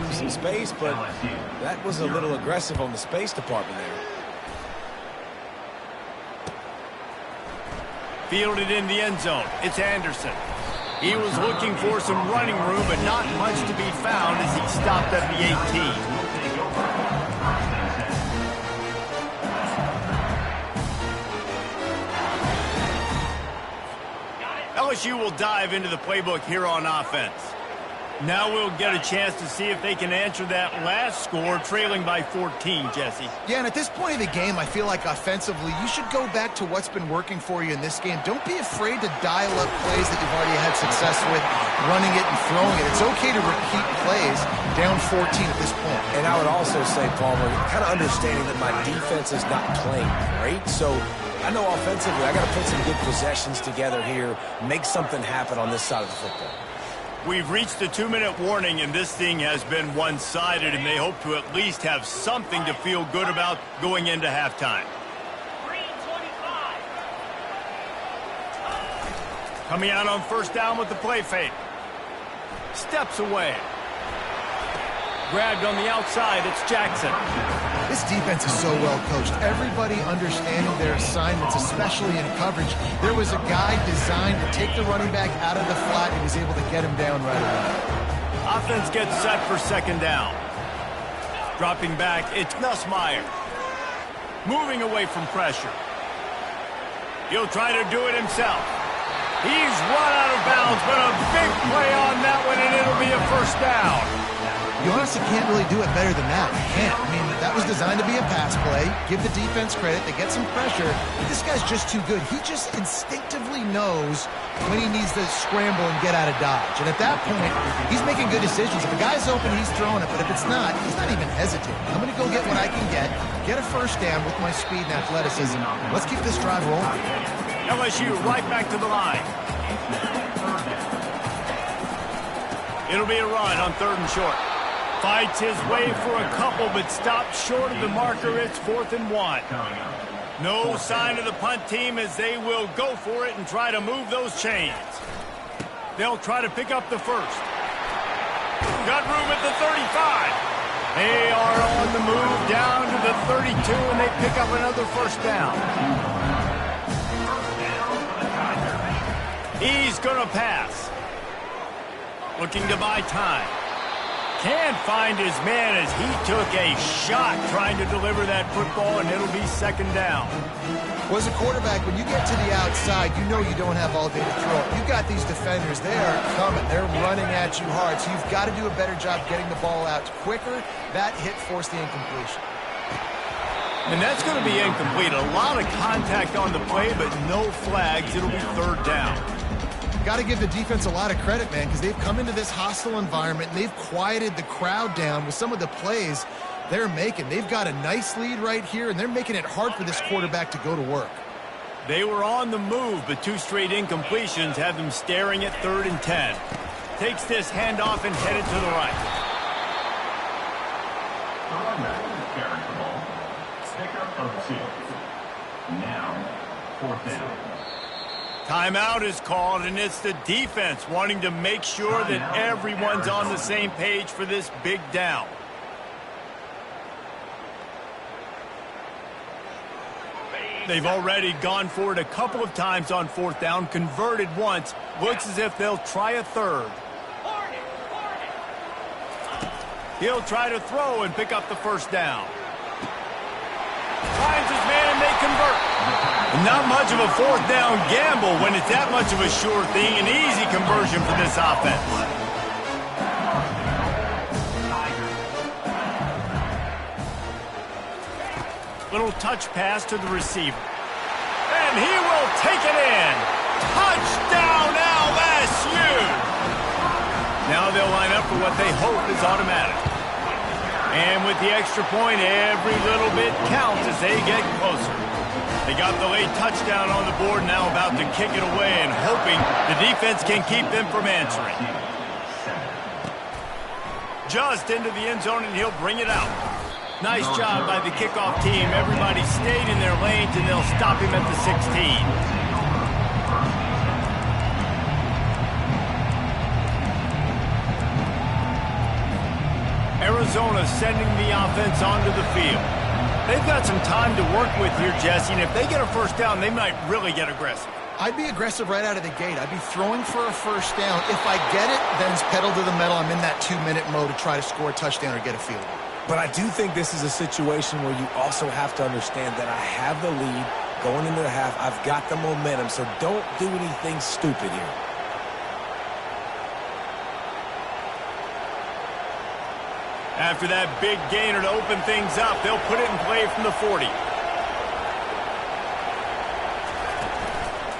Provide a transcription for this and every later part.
him some space, but that was a little aggressive on the space department there. Fielded in the end zone. It's Anderson. He was looking for some running room, but not much to be found as he stopped at the 18. LSU will dive into the playbook here on offense. Now we'll get a chance to see if they can answer that last score, trailing by 14, Jesse. Yeah, and at this point of the game, I feel like offensively, you should go back to what's been working for you in this game. Don't be afraid to dial up plays that you've already had success with, running it and throwing it. It's okay to repeat plays down 14 at this point. And I would also say, Palmer, kind of understanding that my defense is not playing great, so I know offensively I got to put some good possessions together here, make something happen on this side of the football. We've reached the 2-minute warning, and this thing has been one-sided, and they hope to at least have something to feel good about going into halftime. Coming out on first down with the play fake. Steps away. Grabbed on the outside, it's Jackson. This defense is so well coached. Everybody understanding their assignments, especially in coverage. There was a guy designed to take the running back out of the flat and was able to get him down right away. Offense gets set for second down. Dropping back, it's Nussmeier. Moving away from pressure. He'll try to do it himself. He's run out of bounds, but a big play on that one, and it'll be a first down. You honestly can't really do it better than that. You can't. I mean, that was designed to be a pass play. Give the defense credit. They get some pressure. But this guy's just too good. He just instinctively knows when he needs to scramble and get out of dodge. And at that point, he's making good decisions. If a guy's open, he's throwing it. But if it's not, he's not even hesitating. I'm going to go get what I can get a first down with my speed and athleticism. Let's keep this drive rolling. LSU right back to the line. It'll be a run on 3rd and short. Fights his way for a couple, but stops short of the marker. It's 4th and 1. No sign of the punt team as they will go for it and try to move those chains. They'll try to pick up the first. Got room at the 35. They are on the move down to the 32, and they pick up another first down. He's going to pass. Looking to buy time. Can't find his man as he took a shot trying to deliver that football, and it'll be second down. Well, as a quarterback, when you get to the outside, you know you don't have all day to throw it. You've got these defenders. They are coming. They're running at you hard, so you've got to do a better job getting the ball out quicker. That hit forced the incompletion. And that's going to be incomplete. A lot of contact on the play, but no flags. It'll be 3rd down. Got to give the defense a lot of credit, man, because they've come into this hostile environment and they've quieted the crowd down with some of the plays they're making. They've got a nice lead right here, and they're making it hard for this quarterback to go to work. They were on the move, but 2 straight incompletions have them staring at 3rd and 10. Takes this handoff and headed to the right. Now, 4th down. Timeout is called, and it's the defense wanting to make sure that everyone's on the same page for this big down. They've already gone for it a couple of times on 4th down, converted once. Looks as if they'll try a 3rd. He'll try to throw and pick up the first down. Finds his man, and they convert. Not much of a 4th down gamble when it's that much of a sure thing. An easy conversion for this offense. Little touch pass to the receiver. And he will take it in. Touchdown LSU! Now they'll line up for what they hope is automatic. And with the extra point, every little bit counts as they get closer. They got the late touchdown on the board, now about to kick it away and hoping the defense can keep them from answering. Just into the end zone, and he'll bring it out. Nice job by the kickoff team. Everybody stayed in their lanes, and they'll stop him at the 16. Arizona sending the offense onto the field. They've got some time to work with here, Jesse, and if they get a first down, they might really get aggressive. I'd be aggressive right out of the gate. I'd be throwing for a first down. If I get it, then it's pedal to the metal. I'm in that 2-minute mode to try to score a touchdown or get a field goal. But I do think this is a situation where you also have to understand that I have the lead going into the half. I've got the momentum, so don't do anything stupid here. After that big gainer to open things up, they'll put it in play from the 40.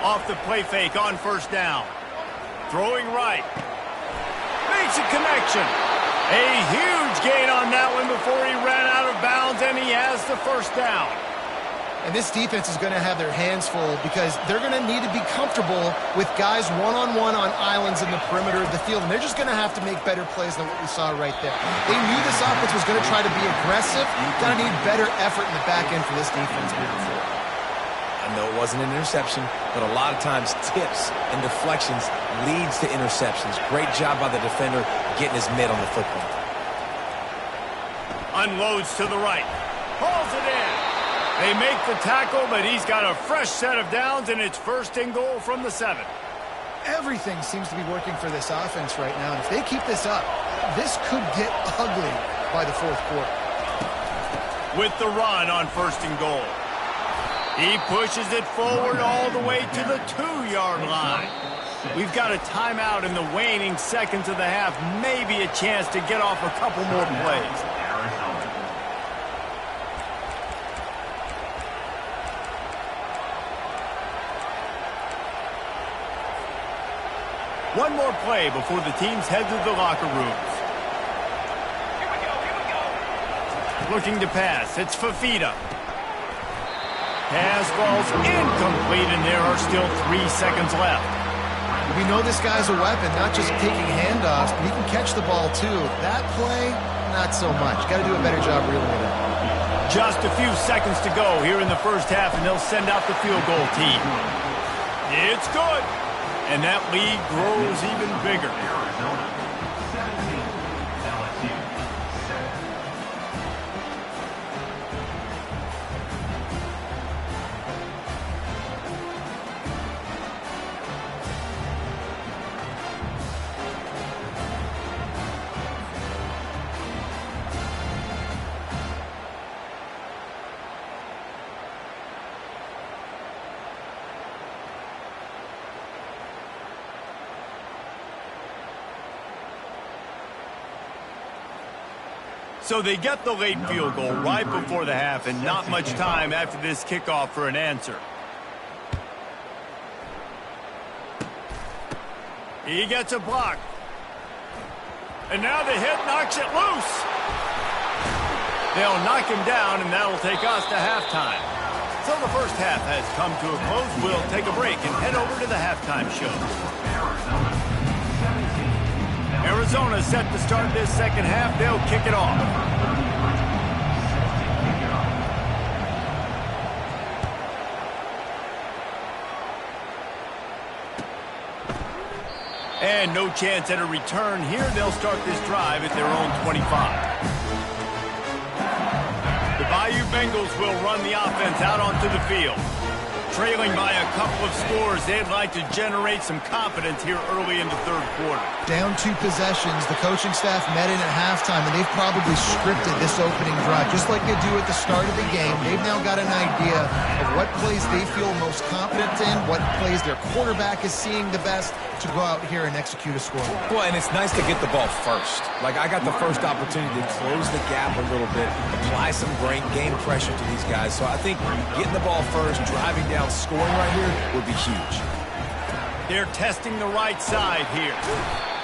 Off the play fake on first down. Throwing right. Makes a connection. A huge gain on that one before he ran out of bounds, and he has the first down. And this defense is going to have their hands full because they're going to need to be comfortable with guys one-on-one on islands in the perimeter of the field. And they're just going to have to make better plays than what we saw right there. They knew this offense was going to try to be aggressive. Going to need better effort in the back end for this defense moving forward. I know it wasn't an interception, but a lot of times tips and deflections leads to interceptions. Great job by the defender getting his mitt on the football. Unloads to the right. Hauls it in. They make the tackle, but he's got a fresh set of downs, and it's first and goal from the 7. Everything seems to be working for this offense right now. And if they keep this up, this could get ugly by the fourth quarter. With the run on first and goal. He pushes it forward all the way to the 2-yard line. We've got a timeout in the waning seconds of the half. Maybe a chance to get off a couple more plays. One more play before the teams head to the locker rooms. Looking to pass. It's Fafita. Pass falls incomplete, and there are still 3 seconds left. We know this guy's a weapon, not just taking handoffs, but he can catch the ball too. That play, not so much. Got to do a better job reeling it in. Just a few seconds to go here in the first half, and they'll send out the field goal team. It's good. And that lead grows even bigger. So they get the late field goal right before the half, and not much time after this kickoff for an answer. He gets a block. And now the hit knocks it loose. They'll knock him down, and that'll take us to halftime. So the first half has come to a close. We'll take a break and head over to the halftime show. Arizona set to start this second half. They'll kick it off. And no chance at a return here. They'll start this drive at their own 25. The Bayou Bengals will run the offense out onto the field. Trailing by a couple of scores, they'd like to generate some confidence here early in the third quarter. Down 2 possessions, the coaching staff met in at halftime, and they've probably scripted this opening drive. Just like they do at the start of the game, they've now got an idea of what plays they feel most confident in, what plays their quarterback is seeing the best to go out here and execute a score. Well, and it's nice to get the ball first. Like, I got the first opportunity to close the gap a little bit, apply some game pressure to these guys. So I think getting the ball first, driving down, scoring right here would be huge. They're testing the right side here.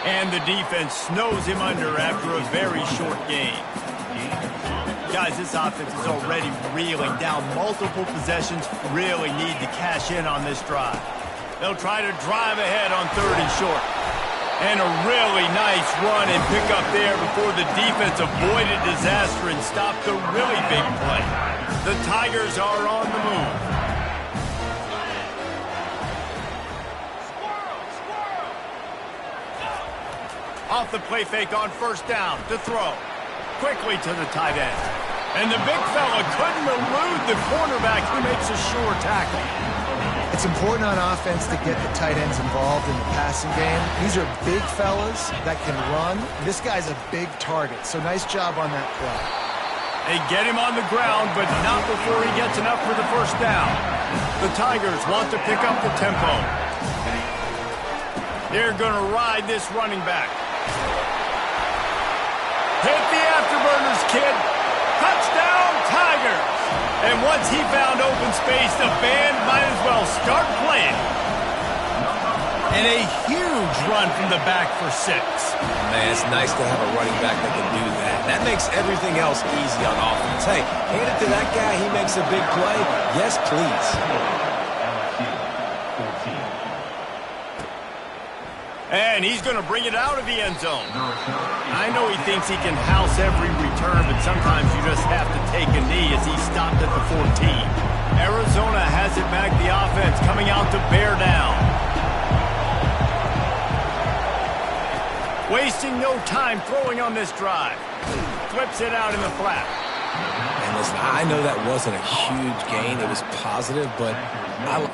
And the defense snows him under after a very short gain. Guys, this offense is already reeling down multiple possessions. Really need to cash in on this drive. They'll try to drive ahead on 3rd and short. And a really nice run and pick up there before the defense avoided disaster and stopped the really big play. The Tigers are on the move. Off the play fake on first down to throw. quickly to the tight end. And the big fella couldn't elude the cornerback who makes a sure tackle. It's important on offense to get the tight ends involved in the passing game. These are big fellas that can run. This guy's a big target, so nice job on that play. They get him on the ground, but not before he gets enough for the first down. The Tigers want to pick up the tempo. They're going to ride this running back. Hit the afterburners, kid. Touchdown, Tigers. And once he found open space, the band might as well start playing. And a huge run from the back for 6. Man, it's nice to have a running back that can do that. That makes everything else easy on offense. Hey, hand it to that guy. He makes a big play. Yes, please. And he's going to bring it out of the end zone. I know he thinks he can house every return, but sometimes you just have to take a knee as he stopped at the 14. Arizona has it back, the offense coming out to bear down. Wasting no time throwing on this drive. Flips it out in the flat. And listen, I know that wasn't a huge gain. It was positive, but I...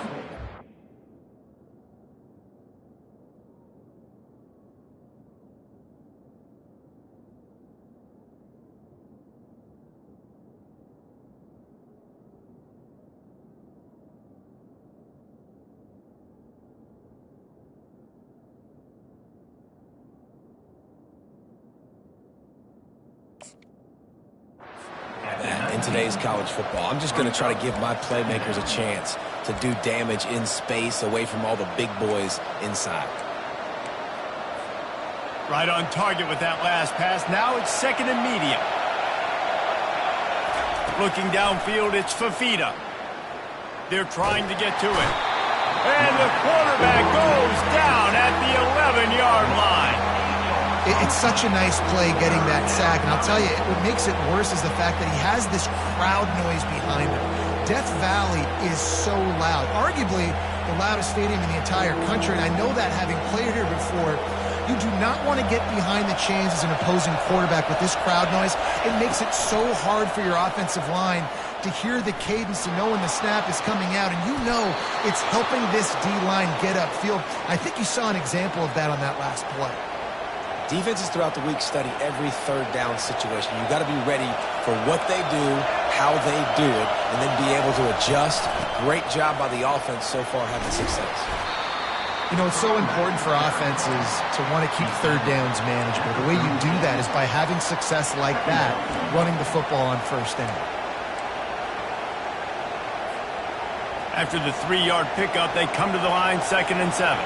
in today's college football, I'm just going to try to give my playmakers a chance to do damage in space away from all the big boys inside. Right on target with that last pass. Now it's second and medium. Looking downfield, it's Fafita. They're trying to get to it. And the quarterback goes down at the 11-yard line. It's such a nice play getting that sack. And I'll tell you, what makes it worse is the fact that he has this crowd noise behind him. Death Valley is so loud. Arguably the loudest stadium in the entire country. And I know that having played here before, you do not want to get behind the chains as an opposing quarterback with this crowd noise. It makes it so hard for your offensive line to hear the cadence and know when the snap is coming out. And you know it's helping this D-line get upfield. I think you saw an example of that on that last play. Defenses throughout the week study every third down situation. You've got to be ready for what they do, how they do it, and then be able to adjust. Great job by the offense so far having success. You know, it's so important for offenses to want to keep third downs manageable. The way you do that is by having success like that, running the football on first down. After the 3-yard pickup, they come to the line, 2nd and 7.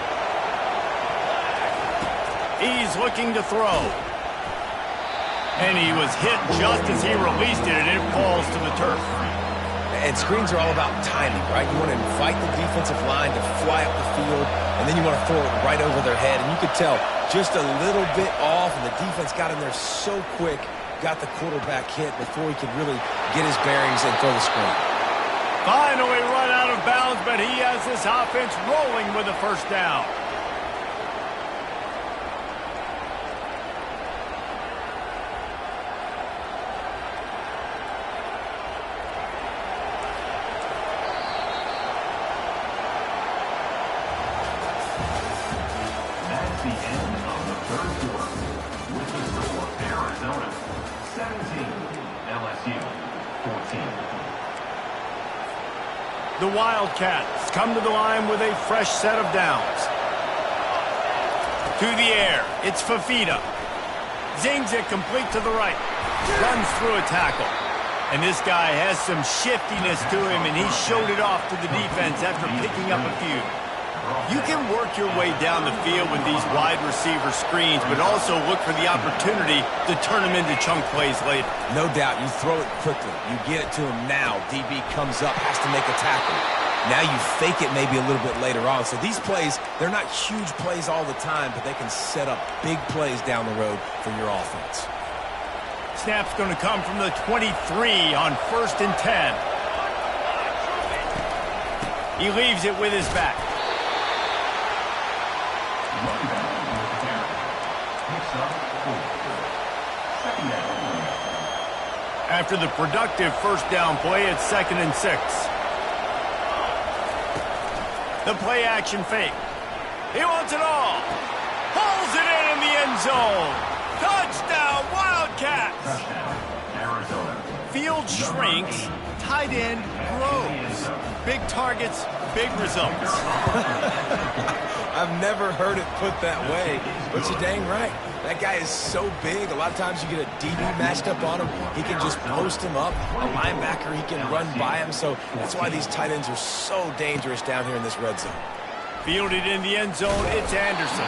He's looking to throw. And he was hit just as he released it, and it falls to the turf. And screens are all about timing, right? You want to invite the defensive line to fly up the field, and then you want to throw it right over their head. And you could tell just a little bit off, and the defense got in there so quick, got the quarterback hit before he could really get his bearings and throw the screen. Finally run out of bounds, but he has this offense rolling with a first down. The end of the third quarter. With the score, Arizona 17, LSU 14. The Wildcats come to the line with a fresh set of downs. To the air, it's Fafita. Zings it complete to the right. Runs through a tackle. And this guy has some shiftiness to him, and he showed it off to the defense after picking up a few. You can work your way down the field with these wide receiver screens, but also look for the opportunity to turn them into chunk plays later. No doubt, you throw it quickly. You get it to him now. DB comes up, has to make a tackle. Now you fake it maybe a little bit later on. So these plays, they're not huge plays all the time, but they can set up big plays down the road for your offense. Snap's going to come from the 23 on 1st and 10. He leaves it with his back. After the productive first down play, it's 2nd and 6. The play action fake. He wants it all. Pulls it in the end zone. Touchdown, Wildcats. Touchdown, Arizona. Field shrinks, tight end grows. Big targets, big results. I've never heard it put that way, but you're dang right. That guy is so big. A lot of times you get a DB matched up on him. He can just post him up. A linebacker, he can run by him. So that's why these tight ends are so dangerous down here in this red zone. Fielded in the end zone, it's Anderson.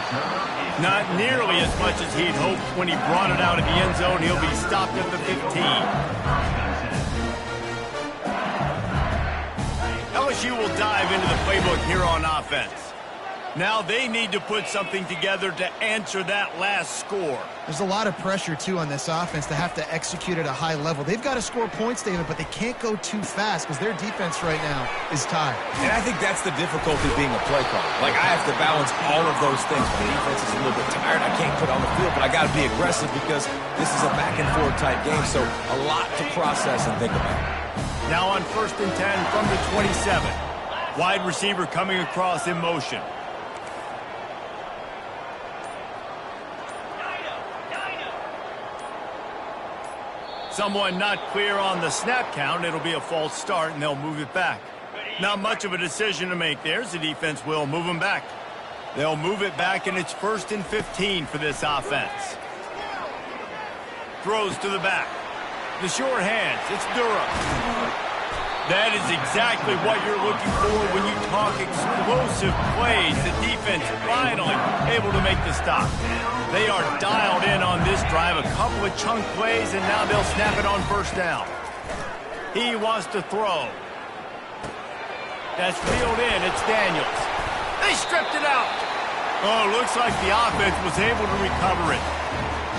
Not nearly as much as he'd hoped when he brought it out of the end zone. He'll be stopped at the 15. LSU will dive into the playbook here on offense. Now they need to put something together to answer that last score. There's a lot of pressure, too, on this offense to have to execute at a high level. They've got to score points, David, but they can't go too fast because their defense right now is tired. And I think that's the difficulty being a play caller. Like, I have to balance all of those things. My defense is a little bit tired. I can't put on the field, but I got to be aggressive because this is a back-and-forth type game, so a lot to process and think about. Now on 1st and 10 from the 27. Wide receiver coming across in motion. Someone not clear on the snap count. It'll be a false start, and they'll move it back. Not much of a decision to make there, as the defense will move them back. They'll move it back, and it's 1st and 15 for this offense. Throws to the back. The short hands. It's Durham. That is exactly what you're looking for when you talk explosive plays. The defense finally able to make the stop. They are dialed in on this drive. A couple of chunk plays, and now they'll snap it on 1st down. He wants to throw. That's reeled in. It's Daniels. They stripped it out. Oh, looks like the offense was able to recover it.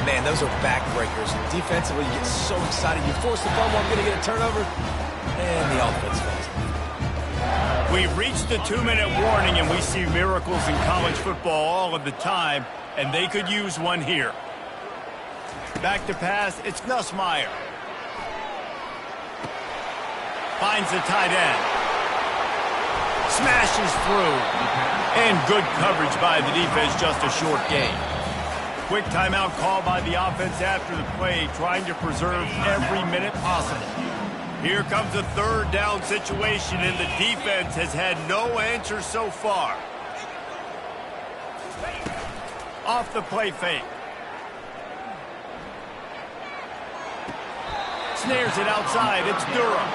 Man, those are backbreakers. Defensively, you get so excited. You force the fumble, I'm going to get a turnover, and the offense falls. We've reached the 2-minute warning, and we see miracles in college football all of the time, and they could use one here. Back to pass, it's Nussmeier. Finds the tight end. Smashes through. And good coverage by the defense, just a short gain. Quick timeout call by the offense after the play, trying to preserve every minute possible. Here comes a 3rd down situation, and the defense has had no answer so far. Off the play fake. Snares it outside. It's Durham.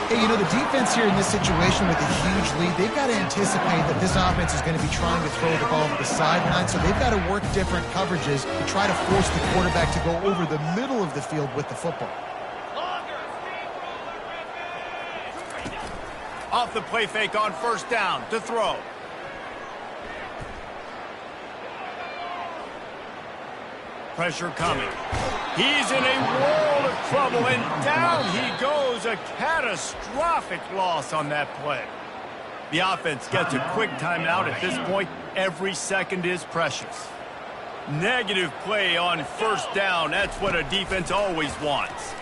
Hey, you know, the defense here in this situation with a huge lead, they've got to anticipate that this offense is going to be trying to throw the ball to the sideline, so they've got to work different coverages to try to force the quarterback to go over the middle of the field with the football. Off the play fake on 1st down to throw. Pressure coming. He's in a world of trouble, and down he goes. A catastrophic loss on that play. The offense gets a quick timeout. At this point, every second is precious. Negative play on 1st down. That's what a defense always wants.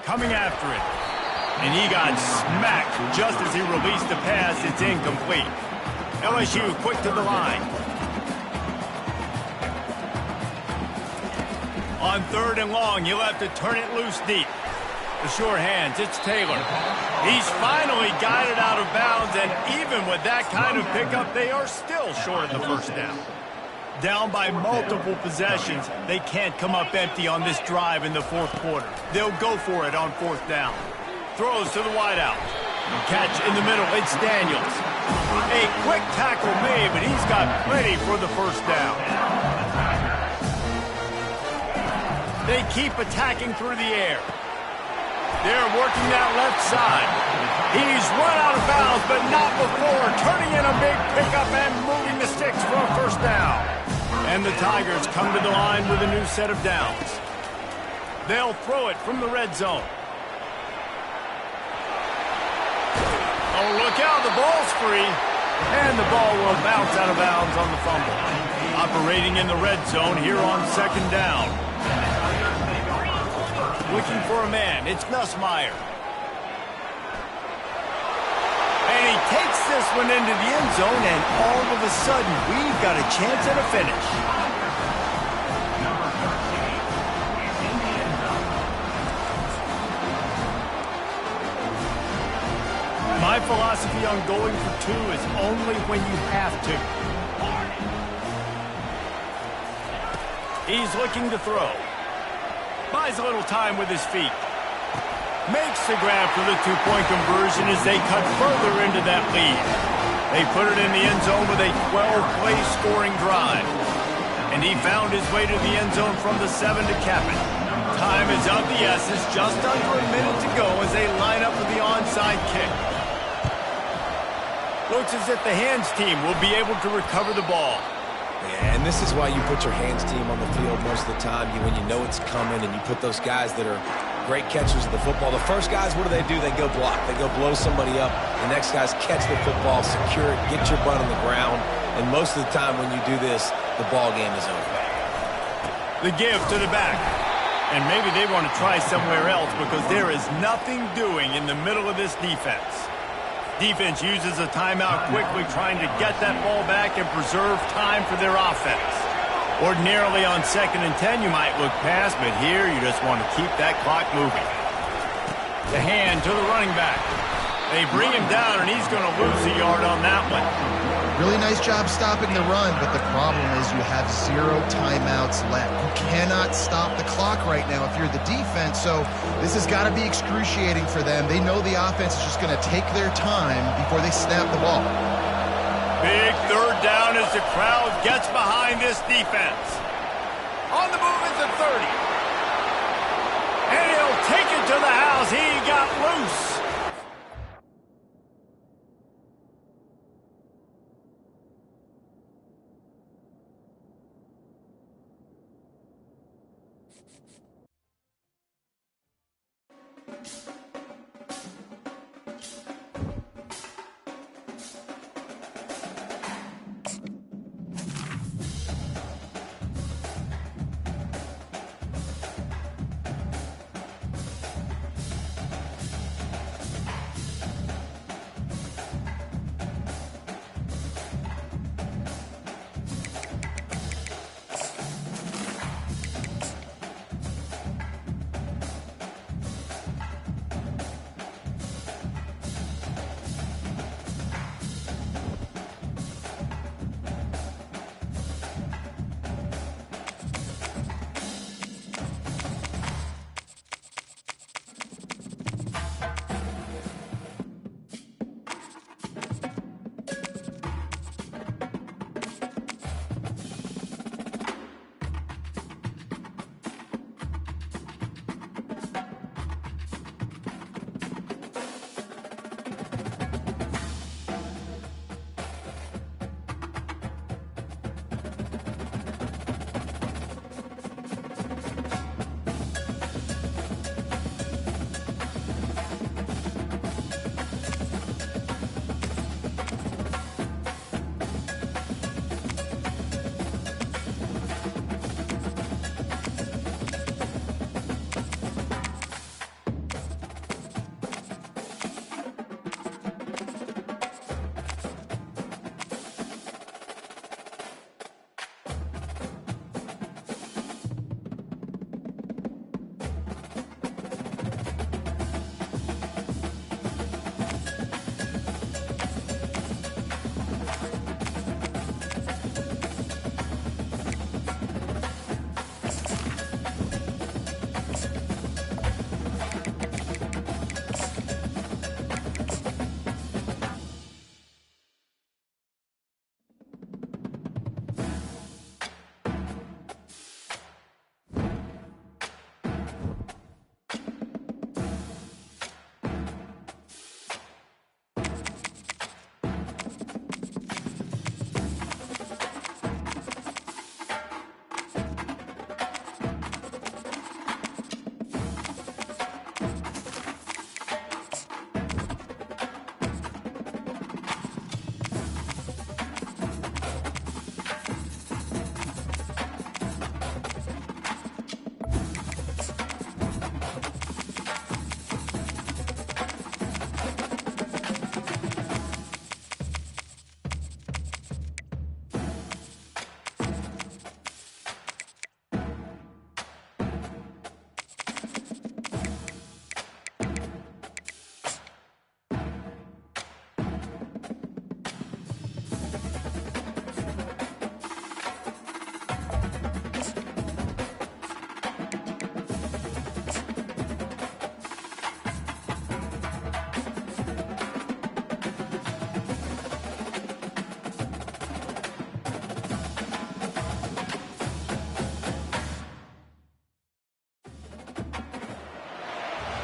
Coming after it. And he got smacked just as he released the pass. It's incomplete. LSU quick to the line. On 3rd and long, you'll have to turn it loose deep. The short hands, it's Taylor. He's finally got it out of bounds, and even with that kind of pickup, they are still short of the 1st down. Down by multiple possessions, they can't come up empty on this drive in the 4th quarter. They'll go for it on 4th down. Throws to the wideout. Catch in the middle, it's Daniels. A quick tackle made, but he's got plenty for the 1st down. They keep attacking through the air. They're working that left side. He's run out of bounds, but not before turning in a big pickup and moving the sticks for a 1st down. And the Tigers come to the line with a new set of downs. They'll throw it from the red zone. Oh, look out, the ball's free. And the ball will bounce out of bounds on the fumble. Operating in the red zone here on 2nd down. looking for a man. It's Nussmeier. And he takes this one into the end zone, and all of a sudden, we've got a chance at a finish. Number 13 is in the end zone. My philosophy on going for two is only when you have to. He's looking to throw. Buys a little time with his feet. Makes the grab for the two-point conversion as they cut further into that lead. They put it in the end zone with a 12-play scoring drive. And he found his way to the end zone from the 7 to cap it. Time is of the essence, just under a minute to go as they line up for the onside kick. Looks as if the hands team will be able to recover the ball. Yeah, and this is why you put your hands team on the field most of the time. When you know it's coming and you put those guys that are great catchers of the football. The first guys, what do? They go block. They go blow somebody up. The next guys catch the football, secure it, get your butt on the ground. And most of the time when you do this, the ball game is over. The give to the back. And maybe they want to try somewhere else because there is nothing doing in the middle of this defense. Defense uses a timeout quickly, trying to get that ball back and preserve time for their offense. Ordinarily on 2nd and 10, you might look past, but here you just want to keep that clock moving. The hand to the running back. They bring him down, and he's going to lose a yard on that one. Really nice job stopping the run, but the problem is you have 0 timeouts left. You cannot stop the clock right now if you're the defense, so this has got to be excruciating for them. They know the offense is just going to take their time before they snap the ball. Big third down as the crowd gets behind this defense. On the move at the 30. And he'll take it to the house. He got loose.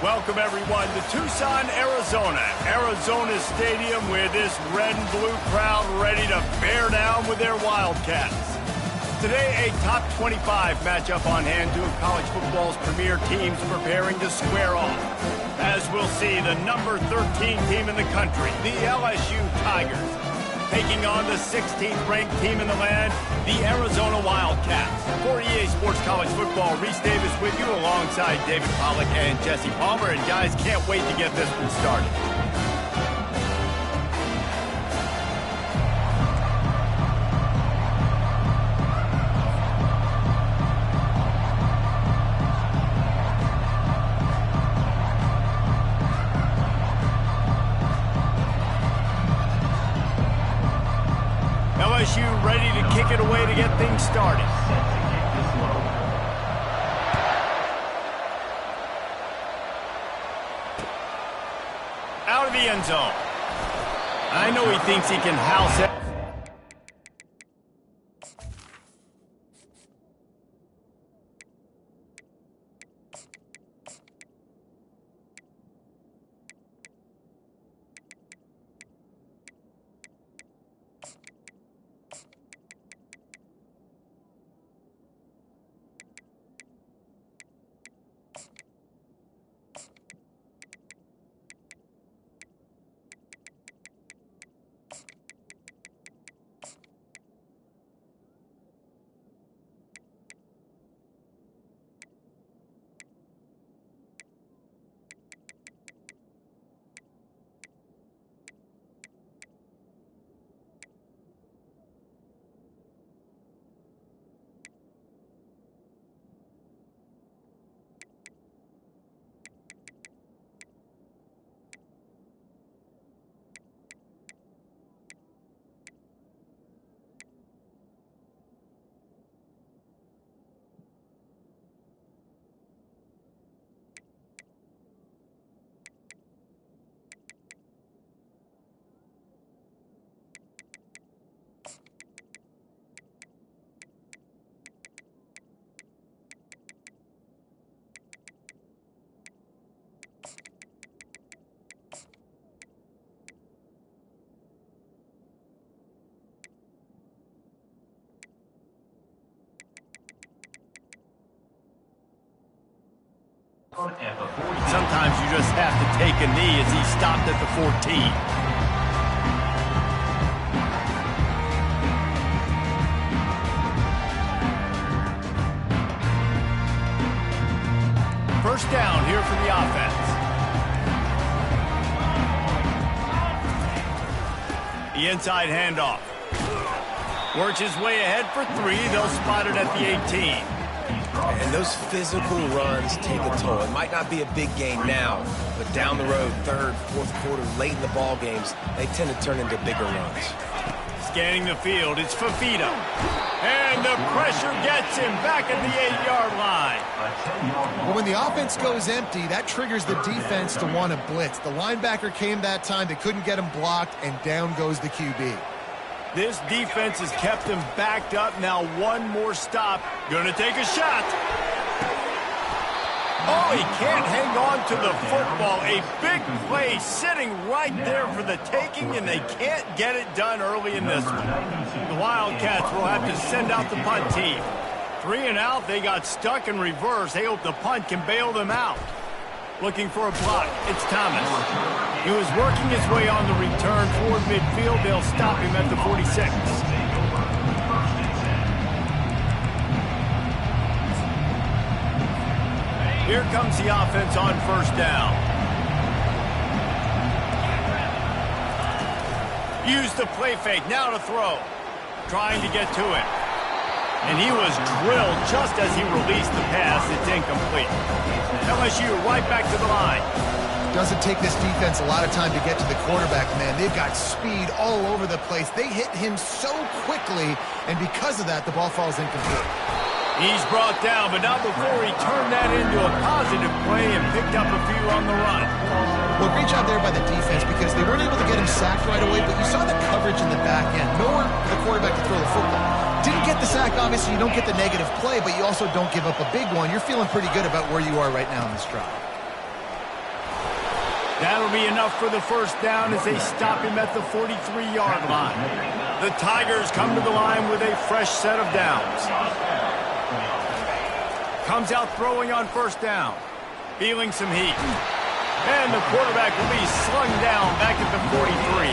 Welcome, everyone, to Tucson, Arizona. Arizona Stadium with this red and blue crowd ready to bear down with their Wildcats. Today, a top 25 matchup on hand, two of college football's premier teams preparing to square off. As we'll see, the number 13 team in the country, the LSU Tigers, taking on the 16th ranked team in the land, the Arizona Wildcats. For EA Sports College Football, Reese Davis with you alongside David Pollack and Jesse Palmer. And guys, can't wait to get this one started. LSU ready to kick it away to get things started. Out of the end zone. I know he thinks he can house it. Sometimes you just have to take a knee as he stopped at the 14. First down here for the offense. The inside handoff. Works his way ahead for 3. They'll spot it at the 18. And those physical runs take a toll. It might not be a big gain now, but down the road, third, fourth quarter, late in the ball games, they tend to turn into bigger runs. Scanning the field, it's Fafita. And the pressure gets him back at the 8-yard line. Well, when the offense goes empty, that triggers the defense to want to blitz. The linebacker came that time. They couldn't get him blocked, and down goes the QB. This defense has kept him backed up. Now one more stop. Gonna take a shot. Oh, he can't hang on to the football. A big play sitting right there for the taking, and they can't get it done early in this one. The Wildcats will have to send out the punt team. 3 and out, they got stuck in reverse. They hope the punt can bail them out. Looking for a block. It's Thomas. He was working his way on the return toward midfield. They'll stop him at the 46. Here comes the offense on first down. Use the play fake. Now to throw. Trying to get to it. And he was drilled just as he released the pass. It's incomplete. LSU right back to the line. Doesn't take this defense a lot of time to get to the quarterback, man. They've got speed all over the place. They hit him so quickly, and because of that, the ball falls incomplete. He's brought down, but not before he turned that into a positive play and picked up a few on the run. Well, great job there by the defense because they weren't able to get him sacked right away, but you saw the coverage in the back end. Nowhere for the quarterback to throw the football. Didn't get the sack, obviously. You don't get the negative play, but you also don't give up a big one. You're feeling pretty good about where you are right now in this drive. That'll be enough for the first down as they stop him at the 43-yard line. The Tigers come to the line with a fresh set of downs. Comes out throwing on first down. Feeling some heat. And the quarterback will be slung down back at the 43.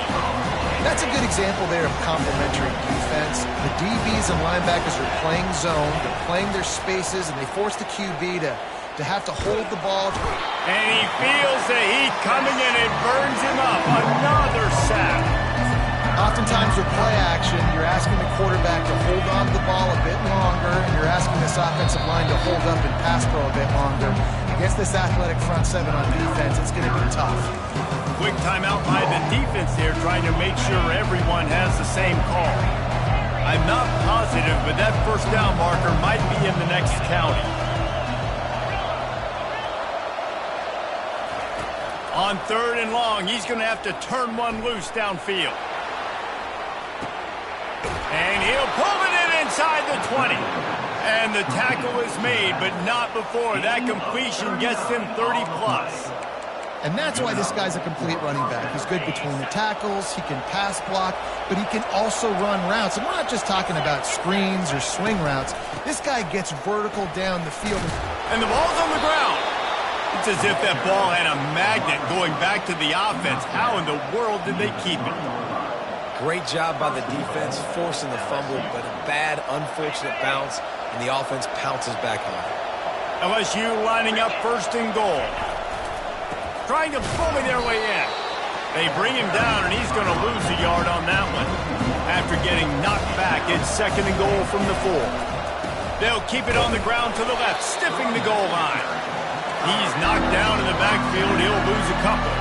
That's a good example there of complementary defense. The DBs and linebackers are playing zone, they're playing their spaces, and they force the QB to have to hold the ball. And he feels the heat coming, and it burns him up. Another sack. Oftentimes with play action, you're asking the quarterback to hold on to the ball a bit longer, and you're asking this offensive line to hold up and pass pro a bit longer. Against this athletic front seven on defense, it's going to be tough. Quick timeout by the defense there, trying to make sure everyone has the same call. I'm not positive, but that first down marker might be in the next county. On 3rd and long, he's going to have to turn one loose downfield. And he'll pull it in inside the 20. And the tackle is made, but not before that completion gets him 30-plus. And that's why this guy's a complete running back. He's good between the tackles, he can pass block, but he can also run routes. And we're not just talking about screens or swing routes. This guy gets vertical down the field. And the ball's on the ground. It's as if that ball had a magnet going back to the offense. How in the world did they keep it? Great job by the defense forcing the fumble, but a bad, unfortunate bounce, and the offense pounces back on it. LSU lining up 1st and goal. Trying to bully their way in. They bring him down, and he's going to lose a yard on that one. After getting knocked back, it's 2nd and goal from the 4. They'll keep it on the ground to the left, stiffing the goal line. He's knocked down in the backfield. He'll lose a couple.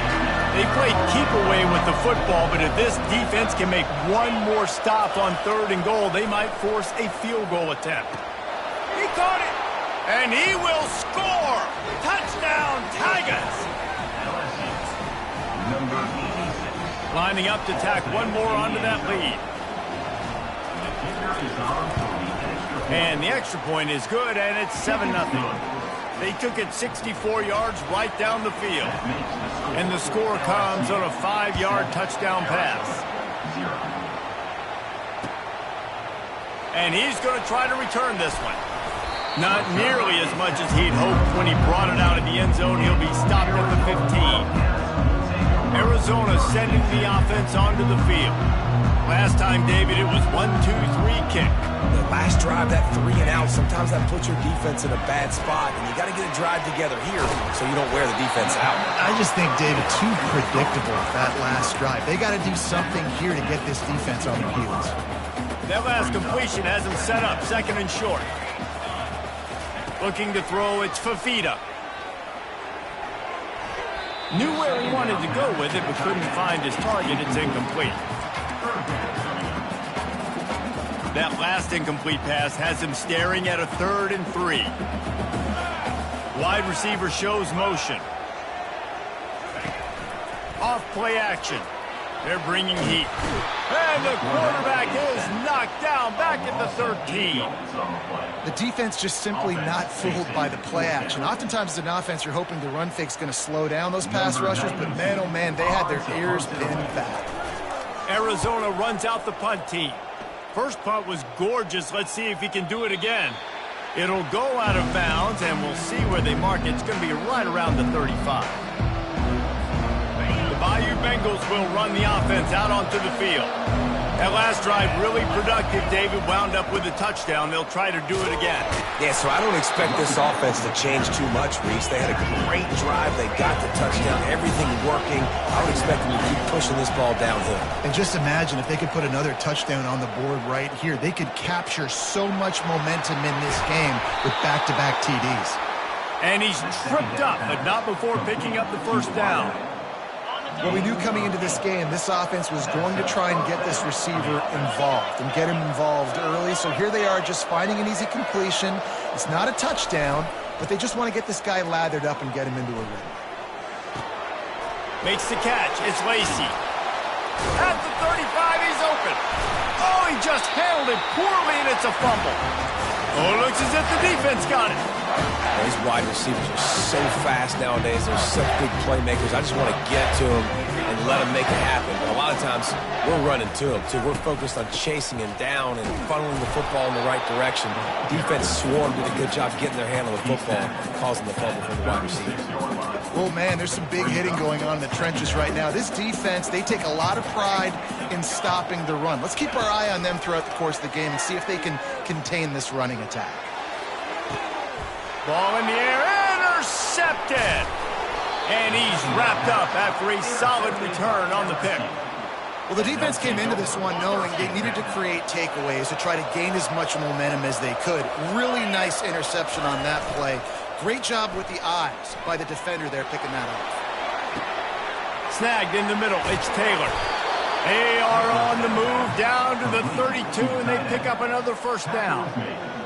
They play keep away with the football, but if this defense can make one more stop on 3rd and goal, they might force a field goal attempt. He caught it, and he will score. Touchdown, Tigers. Number 86. Lining up to tack one more onto that lead. And the extra point is good, and it's 7-0. They took it 64 yards right down the field. And the score comes on a 5-yard touchdown pass. And he's going to try to return this one. Not nearly as much as he'd hoped when he brought it out of the end zone. He'll be stopped at the 15. Arizona sending the offense onto the field. Last time, David, it was 1-2-3 kick. The last drive, that 3 and out, sometimes that puts your defense in a bad spot, and you got to get a drive together here so you don't wear the defense out. I just think, David, too predictable that last drive. They got to do something here to get this defense on their heels. That last completion has him set up, 2nd and short. Looking to throw, it's Fafita. Knew where he wanted to go with it, but couldn't find his target. It's incomplete. That last incomplete pass has him staring at a 3rd and 3. Wide receiver shows motion. Off play action. They're bringing heat. And the quarterback is knocked down back at the 13. The defense just simply not fooled by the play action. Oftentimes as an offense, you're hoping the run fake's going to slow down those pass rushers, but man, oh man, they had their ears pinned back. Arizona runs out the punt team. First punt was gorgeous. Let's see if he can do it again. It'll go out of bounds, and we'll see where they mark it. It's going to be right around the 35. The Bayou Bengals will run the offense out onto the field. That last drive really productive. David wound up with a touchdown. They'll try to do it again. Yeah, so I don't expect this offense to change too much, Reese. They had a great drive. They got the touchdown. Everything working. I would expect them to keep pushing this ball downhill. And just imagine if they could put another touchdown on the board right here. They could capture so much momentum in this game with back-to-back TDs. And he's tripped up, but not before picking up the first down. Well, we knew coming into this game, this offense was going to try and get this receiver involved and get him involved early. So here they are just finding an easy completion. It's not a touchdown, but they just want to get this guy lathered up and get him into a rhythm. Makes the catch. It's Lacy. At the 35, he's open. Oh, he just handled it poorly, and it's a fumble. Oh, it looks as if the defense got it. These wide receivers are so fast nowadays. They're such big playmakers. I just want to get to them and let them make it happen. But a lot of times, we're running to them, too. We're focused on chasing him down and funneling the football in the right direction. Defense swarmed, did a good job getting their hand on the football, causing the fumble from the wide receiver. Oh, man, there's some big hitting going on in the trenches right now. This defense, they take a lot of pride in stopping the run. Let's keep our eye on them throughout the course of the game and see if they can contain this running attack. Ball in the air, intercepted. And he's wrapped up after a solid return on the pick. Well, the defense came into this one knowing they needed to create takeaways to try to gain as much momentum as they could. Really nice interception on that play. Great job with the eyes by the defender there picking that up. Snagged in the middle, it's Taylor. They are on the move down to the 32, and they pick up another first down.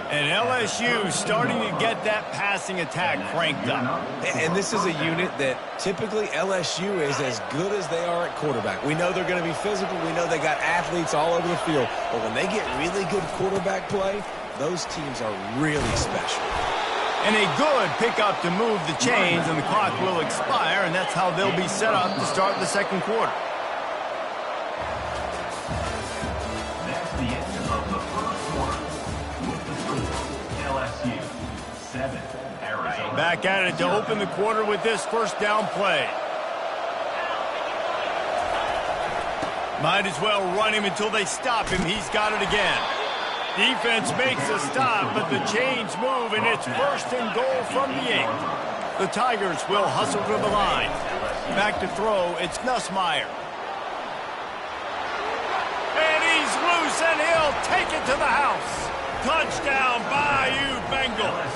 And LSU starting to get that passing attack cranked up. And this is a unit that typically LSU is as good as they are at quarterback. We know they're going to be physical. We know they got athletes all over the field. But when they get really good quarterback play, those teams are really special. And a good pickup to move the chains, and the clock will expire, and that's how they'll be set up to start the second quarter. That's the end of the first quarter. With the score, LSU 7, Arizona. Back at it to open the quarter with this first down play. Might as well run him until they stop him. He's got it again. Defense makes a stop, but the chains move, and it's first and goal from the 8. The Tigers will hustle to the line. Back to throw, it's Nussmeier. And he's loose, and he'll take it to the house. Touchdown, Bayou Bengals.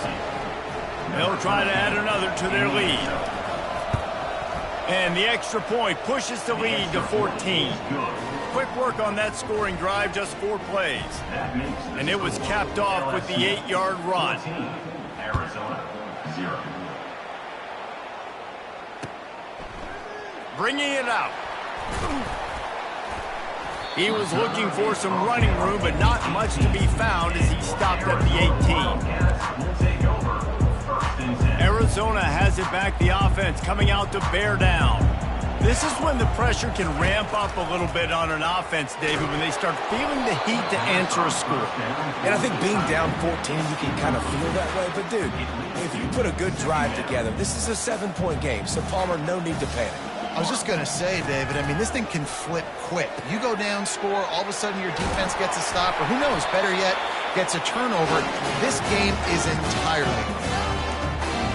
They'll try to add another to their lead. And the extra point pushes the lead to 14. Quick work on that scoring drive, just 4 plays. And it was capped off with the 8-yard run. Arizona 0. Bringing it out. He was looking for some running room, but not much to be found as he stopped at the 18. Arizona has it back, the offense coming out to bear down. This is when the pressure can ramp up a little bit on an offense, David, when they start feeling the heat to answer a score. And I think being down 14, you can kind of feel that way. But, dude, if you put a good drive together, this is a 7-point game. So, Palmer, no need to panic. I was just going to say, David, I mean, this thing can flip quick. You go down, score, all of a sudden your defense gets a stop, or who knows, better yet, gets a turnover. This game is entirely.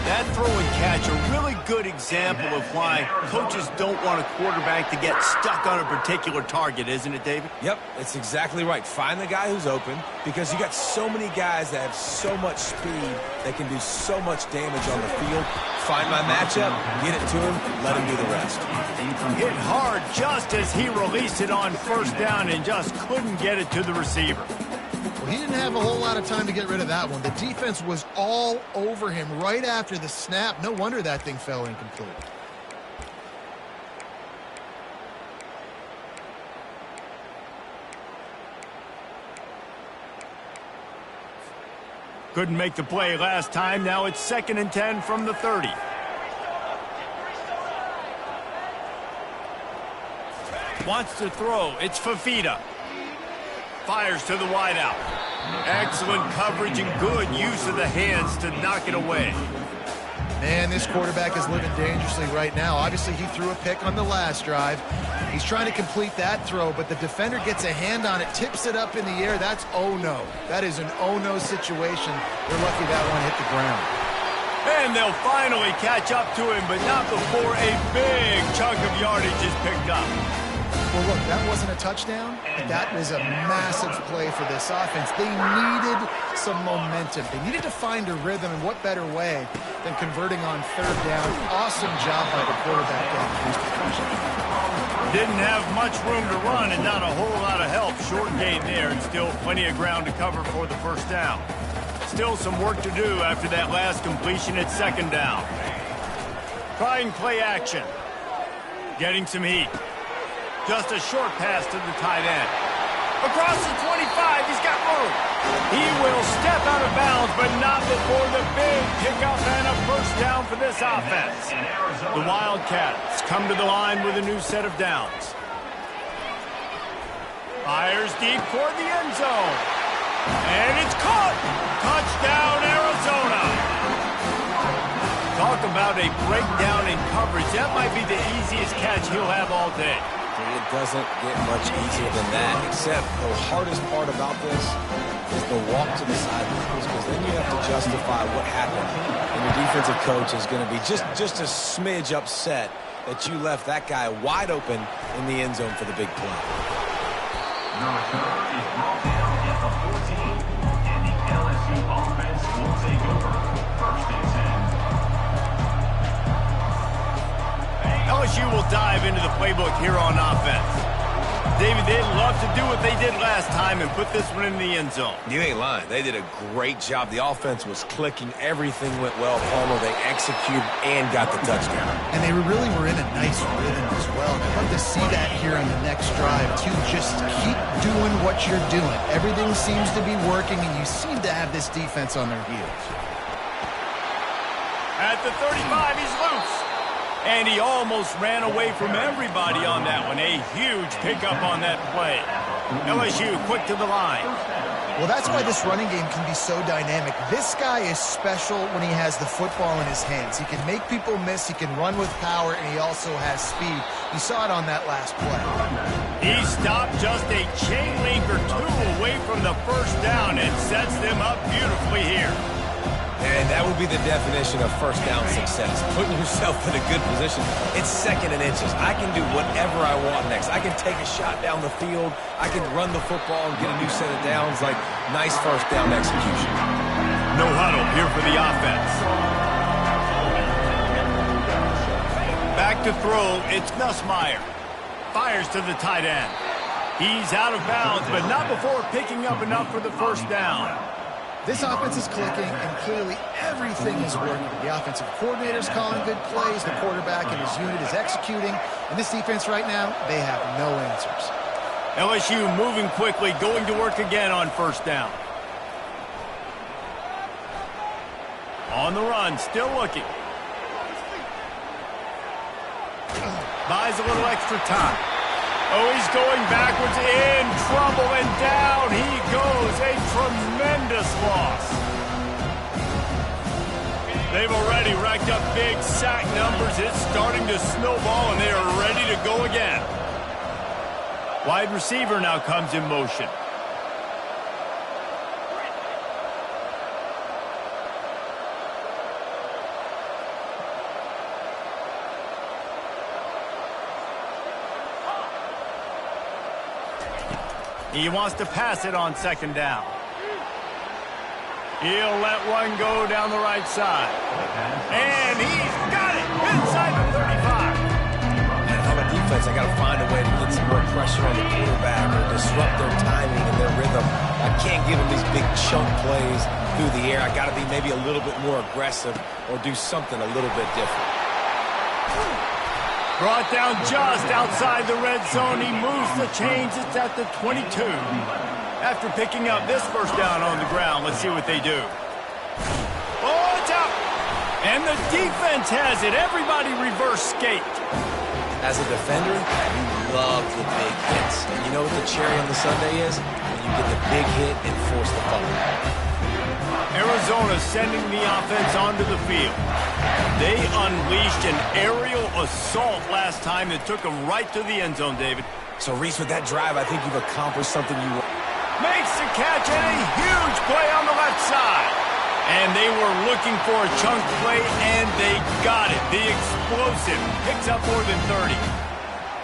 That throw and catch, a really good example of why coaches don't want a quarterback to get stuck on a particular target, isn't it, David? Yep, it's exactly right. Find the guy who's open, because you got so many guys that have so much speed that can do so much damage on the field. Find my matchup, get it to him, let him do the rest. Hit hard just as he released it on first down and just couldn't get it to the receiver. Well, he didn't have a whole lot of time to get rid of that one. The defense was all over him right after the snap. No wonder that thing fell incomplete. Couldn't make the play last time. Now it's 2nd and 10 from the 30. Wants to throw. It's Fafita. Fires to the wideout. Excellent coverage and good use of the hands to knock it away. Man, this quarterback is living dangerously right now. Obviously, he threw a pick on the last drive. He's trying to complete that throw, but the defender gets a hand on it, tips it up in the air. That's oh-no. That is an oh-no situation. They're lucky that one hit the ground. And they'll finally catch up to him, but not before a big chunk of yardage is picked up. Well, look, that wasn't a touchdown, but that was a massive play for this offense. They needed some momentum. They needed to find a rhythm, and what better way than converting on 3rd down. Awesome job by the quarterback to produce the touchdown. Didn't have much room to run and not a whole lot of help. Short gain there, and still plenty of ground to cover for the first down. Still some work to do after that last completion at 2nd down. Trying play action. Getting some heat. Just a short pass to the tight end. Across the 25, he's got room. He will step out of bounds, but not before the big pickup and a first down for this offense. The Wildcats come to the line with a new set of downs. Fires deep toward the end zone. And it's caught. Touchdown, Arizona. Talk about a breakdown in coverage. That might be the easiest catch he'll have all day. It doesn't get much easier than that, except the hardest part about this is the walk to the sidelines, because then you have to justify what happened. And your defensive coach is going to be just a smidge upset that you left that guy wide open in the end zone for the big play. The return is brought down at the 14, and the LSU offense will take over. First and 10. LSU will dive into the playbook here on offense. David, they'd love to do what they did last time and put this one in the end zone. You ain't lying. They did a great job. The offense was clicking. Everything went well. Palmer, they executed and got the touchdown. And they really were in a nice rhythm as well. And I'd love to see that here on the next drive, too. Just keep doing what you're doing. Everything seems to be working, and you seem to have this defense on their heels. At the 35, he's loose. And he almost ran away from everybody on that one. A huge pickup on that play. LSU quick to the line. Well, that's why this running game can be so dynamic. This guy is special when he has the football in his hands. He can make people miss, he can run with power, and he also has speed. You saw it on that last play. He stopped just a chain link or two away from the first down and sets them up beautifully here. And that would be the definition of first down success. Putting yourself in a good position. It's second and inches. I can do whatever I want next. I can take a shot down the field. I can run the football and get a new set of downs. Like, nice first down execution. No huddle here for the offense. Back to throw, it's Nussmeier. Fires to the tight end. He's out of bounds, but not before picking up enough for the first down. This offense is clicking, and clearly everything is working. The offensive coordinator's calling good plays, the quarterback and his unit is executing, and this defense right now, they have no answers. LSU moving quickly, going to work again on first down. On the run, still looking. Buys a little extra time. Oh, he's going backwards, in trouble, and down he goes. A tremendous loss. They've already racked up big sack numbers. It's starting to snowball, and they are ready to go again. Wide receiver now comes in motion. He wants to pass it on second down. He'll let one go down the right side. And he's got it inside the 35. And on the defense, I got to find a way to get some more pressure on the quarterback or disrupt their timing and their rhythm. I can't give them these big chunk plays through the air. I got to be maybe a little bit more aggressive or do something a little bit different. Brought down just outside the red zone. He moves the chains. It's at the 22. After picking up this first down on the ground, let's see what they do. Oh, it's out. And the defense has it. Everybody reverse skate. As a defender, you love the big hits. And you know what the cherry on the sundae is? When you get the big hit and force the fumble. Arizona sending the offense onto the field. They unleashed an aerial assault last time that took them right to the end zone, David. So, Reese, with that drive, I think you've accomplished something you want. Makes the catch and a huge play on the left side. And they were looking for a chunk play, and they got it. The explosive picks up more than 30.